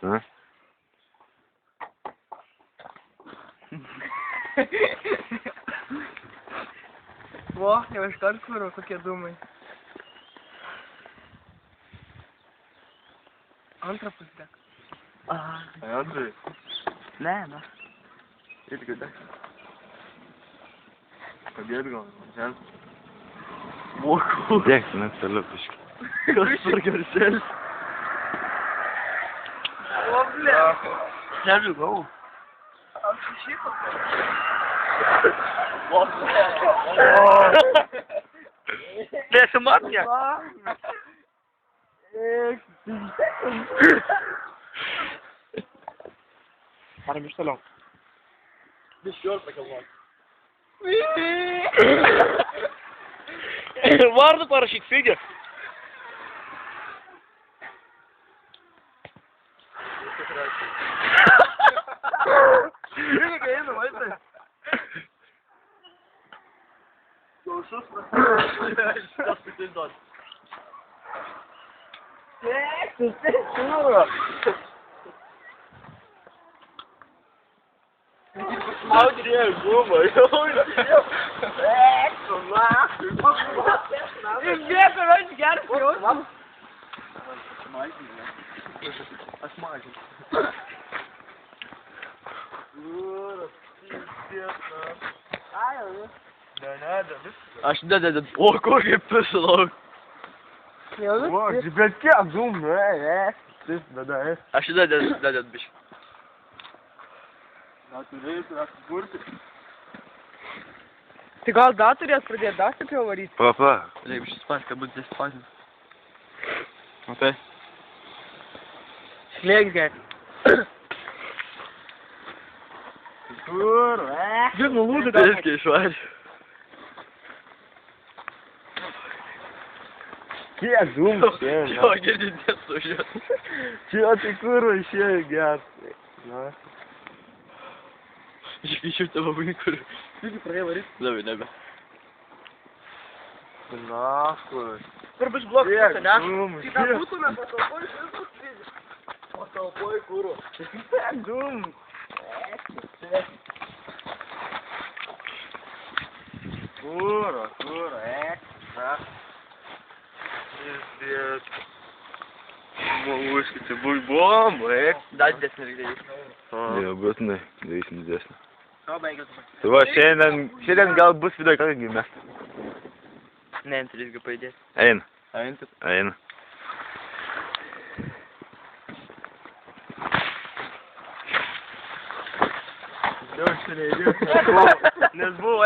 A? Vo, jau iškart kuro, kokie dūmai. Antrą pusę. Ai, antrai? Ne, ne. Irgi dek. Padėt gal, žen. Moku. Dėk, net toliau biškai. Kas per garselis? O, ble. Nežinau. Apsišyko. Nesimatė. Varom iš toliau. Biškios pakalvoti. Vardą parašyk, figė. Žiūrėk, einu, vaizdą. Klausus, Šitas pitis duot. Maudrė gumą, jau įsidėjau. Išbėgo, aš gersiu jausmą. Aš mažinau. Aš nededu. O, kokį pislauk. O, bet kiek dūmų, Taip, beda, Aš nededu biškį. Na, turėtų atsiburti. Tai gal dar turės pradėti dar stipriau varyti? Papa. Reikia šis pas, kad būtų despasinti. Matai? Šlėk, geri. Kur? Žiūrėk, nulūdų gal. Viskai išvarė. Kiek dūmų šiandien? Jo, girdinės sužiūrėt. Čia tai kur išėjo gerti. Na. Iškišiu tavo vaikų. Taigi pradėjo varyti. Davai, nebe. Na, kur? Kur bus blokas, Kiek ne? dūmų? Kai tą būtume patalpoj, šis bus fiziškai. Patalpoj kuro. Kiek dūmų? Kuro, ekstra. Pіздėt. Maluškai, tai bus bomba, Dar didesnį reikia. Jo, būtinai, darysim didesnį. O, baigęs. Tai va, šiandien gal bus video kadangi mes. Ne, antris gal paėdės. Eina. Eintų. Eina. Jau šiandien, nes buvo,